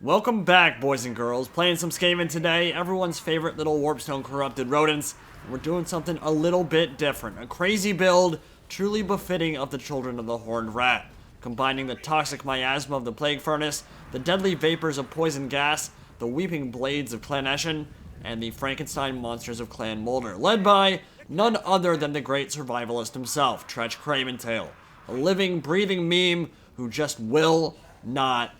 Welcome back, boys and girls. Playing some Skaven today, everyone's favorite little Warpstone corrupted rodents. We're doing something a little bit different. A crazy build, truly befitting of the children of the Horned Rat. Combining the toxic miasma of the Plague Furnace, the deadly vapors of poison gas, the weeping blades of Clan Eshin, and the Frankenstein monsters of Clan Molder. Led by none other than the great survivalist himself, Tretch Craventail. A living, breathing meme who just will not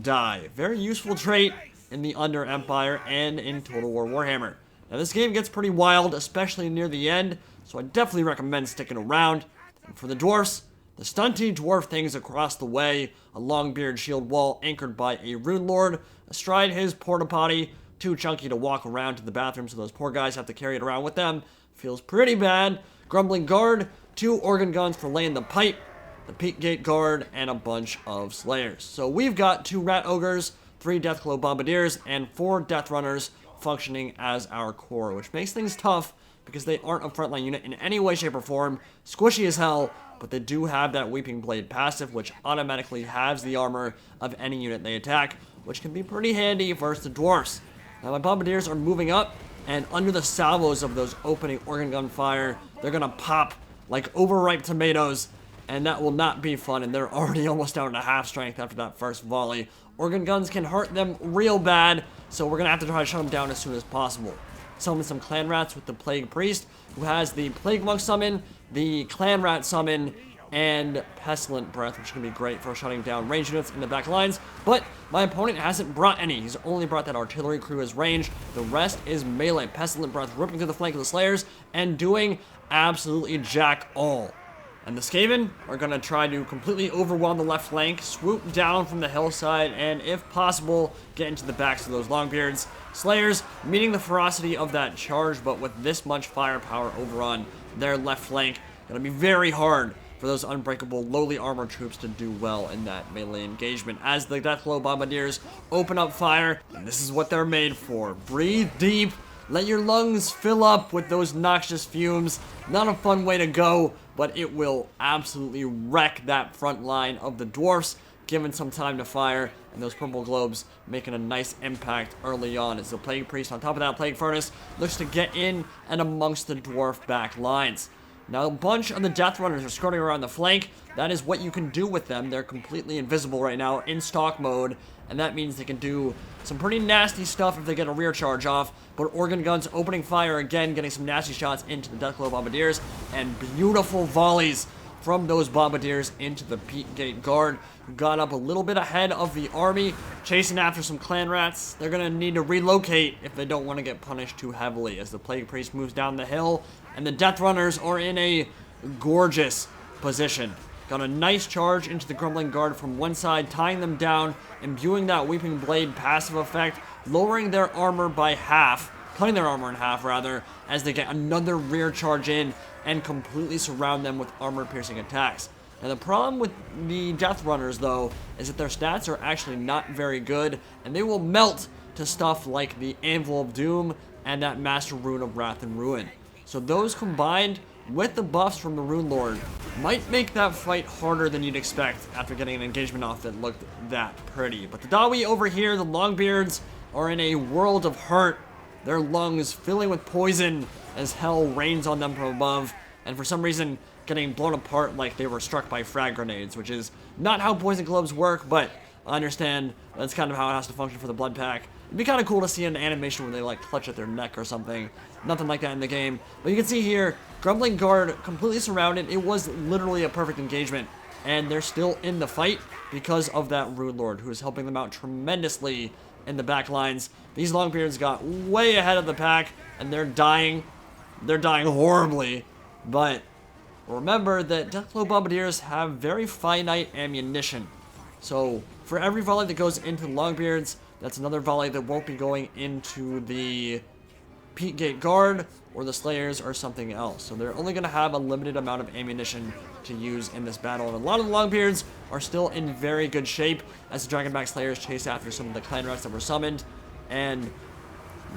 die. Very useful trait in the Under Empire and in Total War Warhammer. Now this game gets pretty wild, especially near the end, so I definitely recommend sticking around. And for the dwarfs, the stunty dwarf things across the way, a long-beard shield wall anchored by a rune lord, astride his porta potty, too chunky to walk around to the bathroom, so those poor guys have to carry it around with them. Feels pretty bad. Grumbling guard, 2 organ guns for laying the pipe, the Peak Gate Guard, and a bunch of Slayers. So we've got 2 Rat Ogres, 3 Deathclaw Bombardiers, and 4 Death Runners functioning as our core, which makes things tough because they aren't a frontline unit in any way, shape, or form. Squishy as hell, but they do have that Weeping Blade passive, which automatically halves the armor of any unit they attack, which can be pretty handy versus the Dwarfs. Now my Bombardiers are moving up, and under the salvos of those opening organ gun fire, they're gonna pop like overripe tomatoes, and that will not be fun, and they're already almost down to half strength after that first volley. Organ guns can hurt them real bad, so we're going to have to try to shut them down as soon as possible. Summon some Clan Rats with the Plague Priest, who has the Plague Monk summon, the Clan Rat summon, and Pestilent Breath, which is going to be great for shutting down range units in the back lines. But my opponent hasn't brought any. He's only brought that artillery crew as range. The rest is melee. Pestilent Breath ripping through the flank of the Slayers and doing absolutely jack all. And the Skaven are going to try to completely overwhelm the left flank, swoop down from the hillside, and if possible, get into the backs of those Longbeards. Slayers meeting the ferocity of that charge, but with this much firepower over on their left flank, going to be very hard for those unbreakable, lowly armored troops to do well in that melee engagement. As the Deathclaw Bombardiers open up fire, and this is what they're made for. Breathe deep, let your lungs fill up with those noxious fumes. Not a fun way to go, but it will absolutely wreck that front line of the dwarfs, given some time to fire, and those purple globes making a nice impact early on as the Plague Priest on top of that Plague Furnace looks to get in and amongst the dwarf back lines. Now a bunch of the Death Runners are skirting around the flank. That is what you can do with them. They're completely invisible right now in stock mode, and that means they can do some pretty nasty stuff if they get a rear charge off. But organ guns opening fire again, getting some nasty shots into the Deathclaw Bombardiers, and beautiful volleys from those Bombardiers into the Peak Gate Guard, who got up a little bit ahead of the army, chasing after some Clan Rats. They're going to need to relocate if they don't want to get punished too heavily as the Plague Priest moves down the hill, and the Death Runners are in a gorgeous position. Got a nice charge into the Grumbling Guard from one side, tying them down, imbuing that Weeping Blade passive effect, lowering their armor by half, cutting their armor in half rather, as they get another rear charge in and completely surround them with armor-piercing attacks. Now the problem with the Death Runners though is that their stats are actually not very good, and they will melt to stuff like the Anvil of Doom and that Master Rune of Wrath and Ruin. So those combined with the buffs from the Rune Lord might make that fight harder than you'd expect after getting an engagement off that looked that pretty. But the Dawi over here, the Longbeards, are in a world of hurt, their lungs filling with poison as hell rains on them from above, and for some reason getting blown apart like they were struck by frag grenades, which is not how poison globes work, but I understand that's kind of how it has to function for the blood pack. It'd be kind of cool to see an animation where they like clutch at their neck or something. Nothing like that in the game. But you can see here, Grumbling Guard completely surrounded. It was literally a perfect engagement, and they're still in the fight because of that Rune Lord, who is helping them out tremendously in the back lines. These Longbeards got way ahead of the pack, and they're dying. They're dying horribly, but remember that Deathclaw Bombardiers have very finite ammunition. So for every volley that goes into the Longbeards, that's another volley that won't be going into the Peak Gate Guard or the Slayers or something else. So they're only going to have a limited amount of ammunition to use in this battle. And a lot of the Longbeards are still in very good shape as the Dragonback Slayers chase after some of the Clan Rats that were summoned. And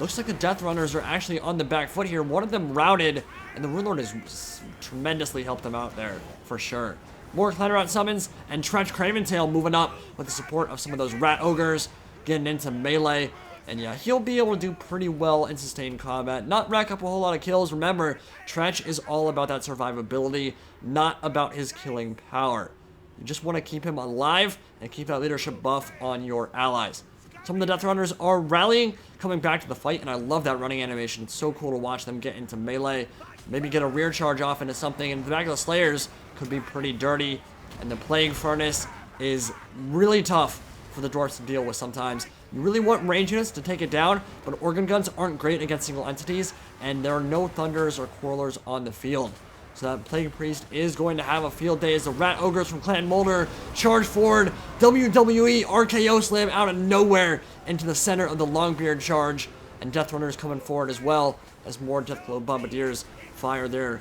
looks like the Death Runners are actually on the back foot here. One of them routed, and the Rune Lord has tremendously helped them out there, for sure. More Clan Rat summons, and Tretch Craventail moving up with the support of some of those Rat Ogres. getting into melee. And yeah, he'll be able to do pretty well in sustained combat. Not rack up a whole lot of kills. Remember, Tretch is all about that survivability, not about his killing power. You just want to keep him alive and keep that leadership buff on your allies. Some of the Death Runners are rallying, coming back to the fight, and I love that running animation. It's so cool to watch them get into melee. Maybe get a rear charge off into something, and the back of the Slayers could be pretty dirty. And the Plague Furnace is really tough for the Dwarfs to deal with sometimes. You really want range units to take it down, but organ guns aren't great against single entities, and there are no Thunders or Quarrelers on the field. So that Plague Priest is going to have a field day as the Rat Ogres from Clan Molder charge forward. WWE RKO slam out of nowhere into the center of the Longbeard charge. And Death Runners coming forward as well as more Deathglow Bombardiers fire their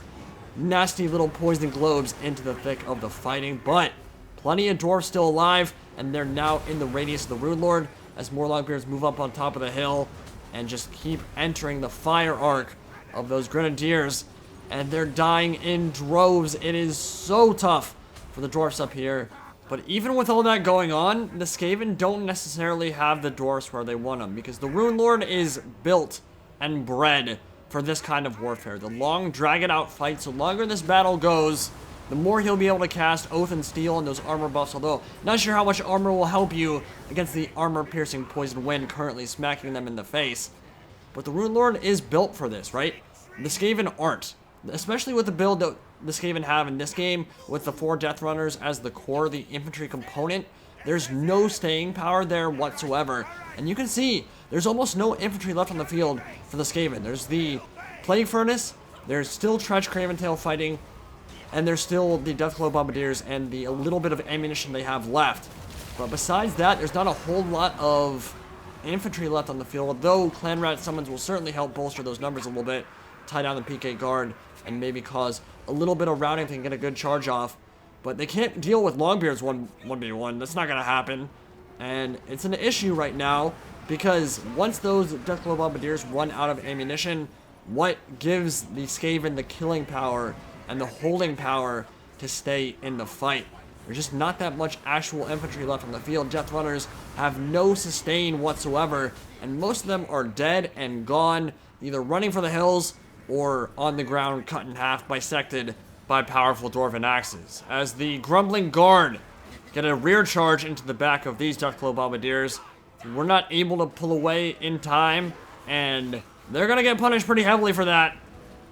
nasty little poison globes into the thick of the fighting. But plenty of Dwarfs still alive, and they're now in the radius of the Rune Lord as more Longbeards move up on top of the hill and just keep entering the fire arc of those Grenadiers. And they're dying in droves. It is so tough for the Dwarfs up here. But even with all that going on, the Skaven don't necessarily have the Dwarfs where they want them, because the Rune Lord is built and bred for this kind of warfare. The long, drag-it-out fights, the longer this battle goes, the more he'll be able to cast Oath and Steel and those armor buffs, although not sure how much armor will help you against the armor-piercing Poison Wind currently smacking them in the face. But the Rune Lord is built for this, right? The Skaven aren't. Especially with the build that the Skaven have in this game, with the 4 Death Runners as the core, the infantry component, there's no staying power there whatsoever. And you can see, there's almost no infantry left on the field for the Skaven. There's the Plague Furnace, there's still Tretch Craventail fighting, and there's still the Deathglow Bombardiers and the little bit of ammunition they have left. But besides that, there's not a whole lot of infantry left on the field, although Clan Rat summons will certainly help bolster those numbers a little bit, tie down the PK guard, and maybe cause a little bit of routing if they can get a good charge off. But they can't deal with Longbeards 1v1. That's not going to happen. And it's an issue right now, because once those Deathglow Bombardiers run out of ammunition, what gives the Skaven the killing power and the holding power to stay in the fight? There's just not that much actual infantry left on the field. Death Runners have no sustain whatsoever, and most of them are dead and gone, either running for the hills or on the ground cut in half, bisected by powerful Dwarven axes. As the Grumbling Guard get a rear charge into the back of these Deathglow Bombardiers, we're not able to pull away in time, and they're gonna get punished pretty heavily for that.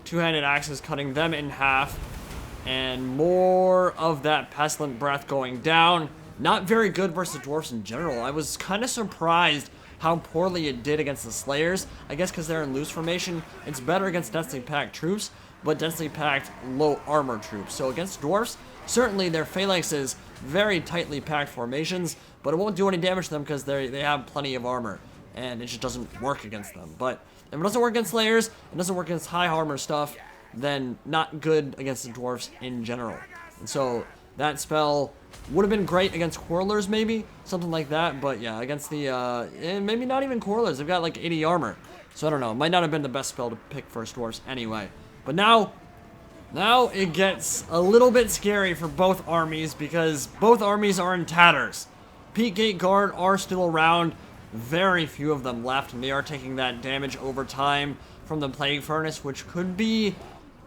Two-handed axes cutting them in half, and more of that Pestilent Breath going down. Not very good versus Dwarfs in general. I was kind of surprised how poorly it did against the Slayers. I guess because they're in loose formation, it's better against densely packed troops, but densely packed low armor troops. So against Dwarfs, certainly their phalanxes, very tightly packed formations, but it won't do any damage to them because they have plenty of armor, and it just doesn't work against them. But if it doesn't work against Slayers, it doesn't work against high armor stuff, then not good against the Dwarfs in general. And so that spell would have been great against Quarrelers, maybe, something like that, but yeah, against the, maybe not even Quarrelers. They've got like 80 armor, so I don't know. It might not have been the best spell to pick for Dwarfs anyway. But now it gets a little bit scary for both armies, because both armies are in tatters. Peak Gate Guard are still around, very few of them left, and they are taking that damage over time from the Plague Furnace, which could be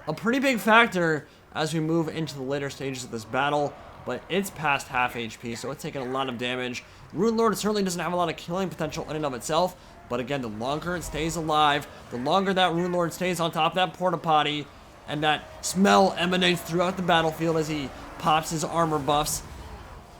a pretty big factor as we move into the later stages of this battle. But it's past half HP, so it's taking a lot of damage. Rune Lord certainly doesn't have a lot of killing potential in and of itself, but again, the longer it stays alive, the longer that Rune Lord stays on top of that porta potty, and that smell emanates throughout the battlefield as he pops his armor buffs,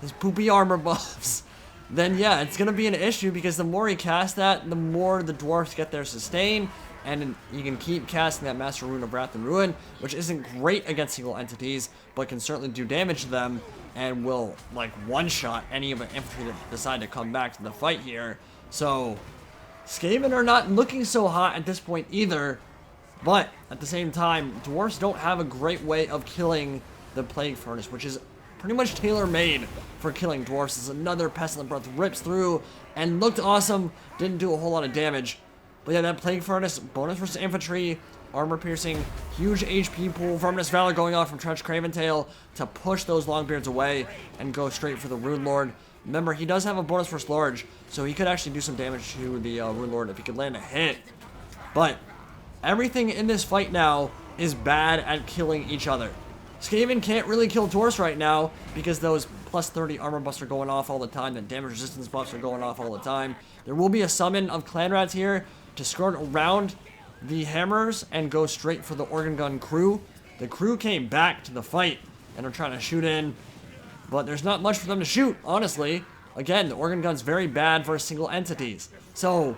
his poopy armor buffs, then yeah, it's going to be an issue, because the more he casts that, the more the Dwarfs get their sustain, and you can keep casting that Master Rune of Wrath and Ruin, which isn't great against single entities, but can certainly do damage to them, and will, like, one-shot any of the infantry that decide to come back to the fight here. So, Skaven are not looking so hot at this point either, but at the same time, Dwarfs don't have a great way of killing the Plague Furnace, which is pretty much tailor-made for killing Dwarfs. As another Pestilent Breath rips through and looked awesome, didn't do a whole lot of damage. But yeah, that Plague Furnace, bonus versus infantry, armor piercing, huge HP pool, Verminous Valor going off from Tretch Craventail to push those Longbeards away and go straight for the Rune Lord. Remember, he does have a bonus for large, so he could actually do some damage to the Rune Lord if he could land a hit. But everything in this fight now is bad at killing each other. Skaven can't really kill Dwarfs right now because those plus 30 armor buffs are going off all the time. The damage resistance buffs are going off all the time. There will be a summon of Clan Rats here to skirt around the hammers and go straight for the organ gun crew. The crew came back to the fight and are trying to shoot in, but there's not much for them to shoot, honestly. Again, the organ gun's very bad for single entities. So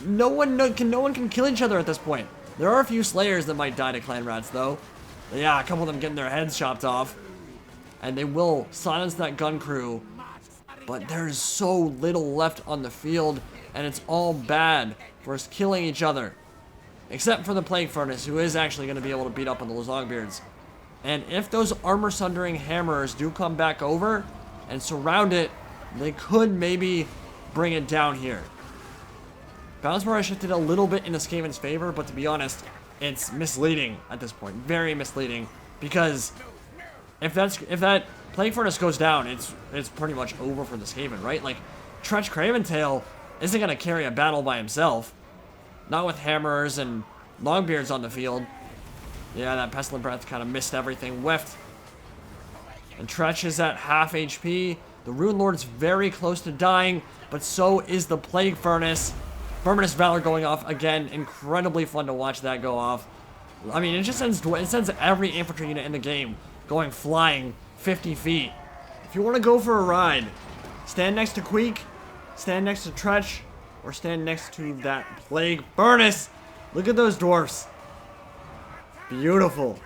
no one can kill each other at this point. There are a few Slayers that might die to Clan Rats, though. Yeah, a couple of them getting their heads chopped off. And they will silence that gun crew. But there's so little left on the field, and it's all bad for us killing each other. Except for the Plague Furnace, who is actually going to be able to beat up on those Longbeards. And if those armor-sundering hammers do come back over and surround it, they could maybe bring it down here. Balance Bar shifted a little bit in the Skaven's favor, but to be honest, it's misleading at this point. Very misleading. Because if that Plague Furnace goes down, it's pretty much over for the Skaven, right? Like, Tretch Craventail isn't going to carry a battle by himself. Not with hammers and Longbeards on the field. Yeah, that Pestilent Breath kind of missed everything. Whiffed. And Tretch is at half HP. The Rune Lord's very close to dying, but so is the Plague Furnace. Verminous Valor going off again. Incredibly fun to watch that go off. I mean, it just sends every infantry unit in the game going flying 50 feet. If you want to go for a ride, stand next to Queek, stand next to Tretch, or stand next to that Plague Furnace. Look at those Dwarfs. Beautiful.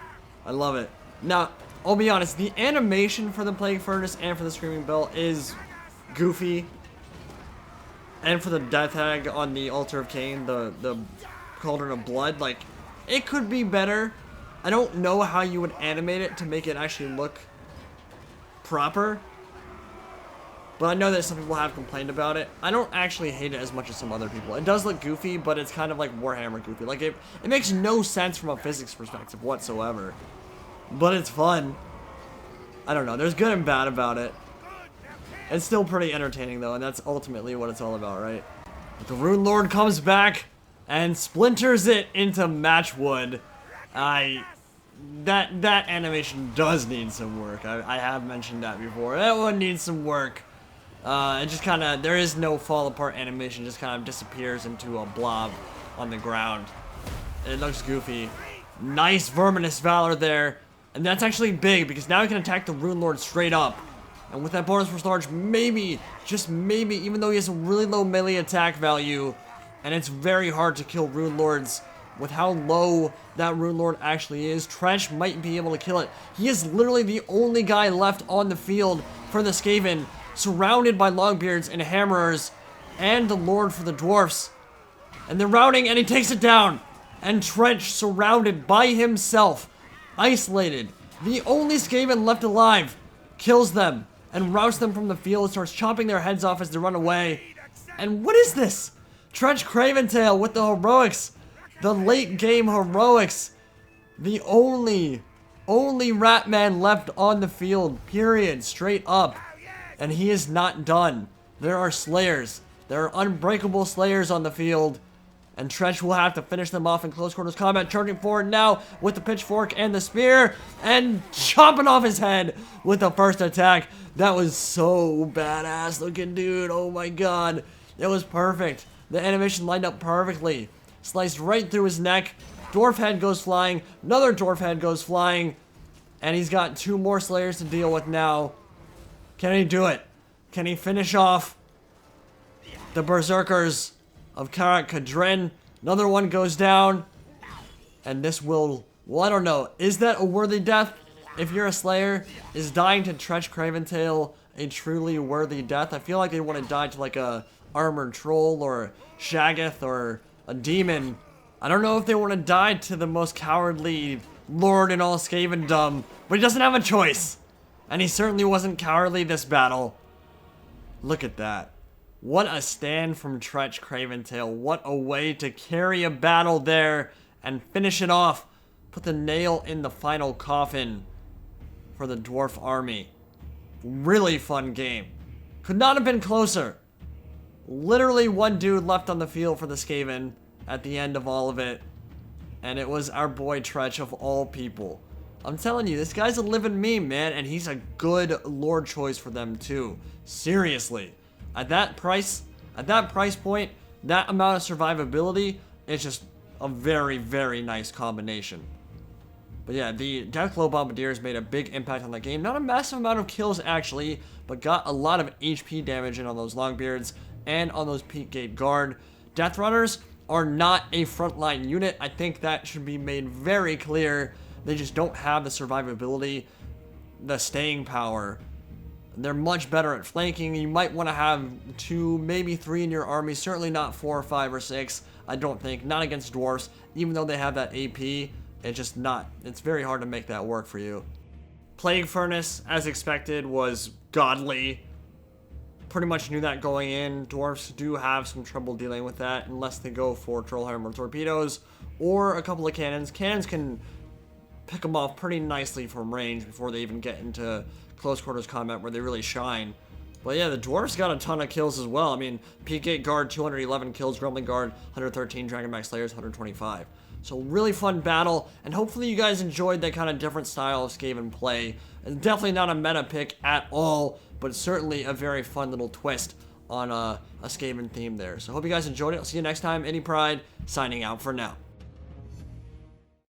I love it. Now, I'll be honest, the animation for the Plague Furnace and for the Screaming Bell is goofy. And for the Death Hag on the Altar of Cain, the Cauldron of Blood, like, it could be better. I don't know how you would animate it to make it actually look proper. But I know that some people have complained about it. I don't actually hate it as much as some other people. It does look goofy, but it's kind of like Warhammer goofy. Like, it makes no sense from a physics perspective whatsoever. But it's fun. I don't know. There's good and bad about it. It's still pretty entertaining, though, and that's ultimately what it's all about, right? But the Rune Lord comes back and splinters it into matchwood. That animation does need some work. I have mentioned that before. That one needs some work. It just kind of, there is no fall apart animation. It just kind of disappears into a blob on the ground. It looks goofy. Nice Verminous Valor there. And that's actually big because now we can attack the Rune Lord straight up. And with that bonus for large, maybe, just maybe, even though he has a really low melee attack value, and it's very hard to kill Rune Lords with how low that Rune Lord actually is, Tretch might be able to kill it. He is literally the only guy left on the field for the Skaven, surrounded by Longbeards and Hammerers, and the Lord for the Dwarfs. And they're routing, and he takes it down. And Tretch, surrounded by himself, isolated, the only Skaven left alive, kills them, and routs them from the field, starts chopping their heads off as they run away. And what is this? Tretch Craventail with the heroics. The late game heroics. The only rat man left on the field, period, straight up. And he is not done. There are Slayers. There are unbreakable Slayers on the field. And Tretch will have to finish them off in close quarters combat, charging forward now with the pitchfork and the spear, and chopping off his head with the first attack. That was so badass looking, dude. Oh my god. It was perfect. The animation lined up perfectly. Sliced right through his neck. Dwarf head goes flying. Another dwarf head goes flying. And he's got two more Slayers to deal with now. Can he do it? Can he finish off the Berserkers of Karak Kadrin? Another one goes down. And this will, well, I don't know. Is that a worthy death? If you're a Slayer, is dying to Tretch Craventail a truly worthy death? I feel like they want to die to like a armored troll or Shaggoth or a demon. I don't know if they want to die to the most cowardly lord in all Skavendom, but he doesn't have a choice. And he certainly wasn't cowardly this battle. Look at that. What a stand from Tretch Craventail. What a way to carry a battle there and finish it off. Put the nail in the final coffin for the Dwarf army. Really fun game. Could not have been closer. Literally one dude left on the field for the Skaven at the end of all of it. And it was our boy Tretch of all people. I'm telling you, this guy's a living meme, man. And he's a good lord choice for them too. Seriously. At that price point, that amount of survivability is just a very, very nice combination. But yeah, the Deathglow Bombardiers made a big impact on the game. Not a massive amount of kills actually, but got a lot of HP damage in on those Longbeards and on those Peak Gate Guard. Death Runners are not a frontline unit. I think that should be made very clear. They just don't have the survivability, the staying power. They're much better at flanking. You might want to have 2, maybe 3 in your army. Certainly not 4 or 5 or 6. I don't think. Not against Dwarfs. Even though they have that AP, it's just not. It's very hard to make that work for you. Plague Furnace, as expected, was godly. Pretty much knew that going in. Dwarfs do have some trouble dealing with that unless they go for Trollhammer torpedoes or a couple of cannons. Cannons can pick them off pretty nicely from range before they even get into close quarters combat where they really shine. But yeah, the Dwarfs got a ton of kills as well. I mean, Peak Gate Guard, 211 kills, Grumbling Guard, 113, Dragonback Slayers, 125. So really fun battle, and hopefully you guys enjoyed that kind of different style of Skaven play. It's definitely not a meta pick at all, but certainly a very fun little twist on a Skaven theme there. So hope you guys enjoyed it. I'll see you next time. Any Pride, signing out for now.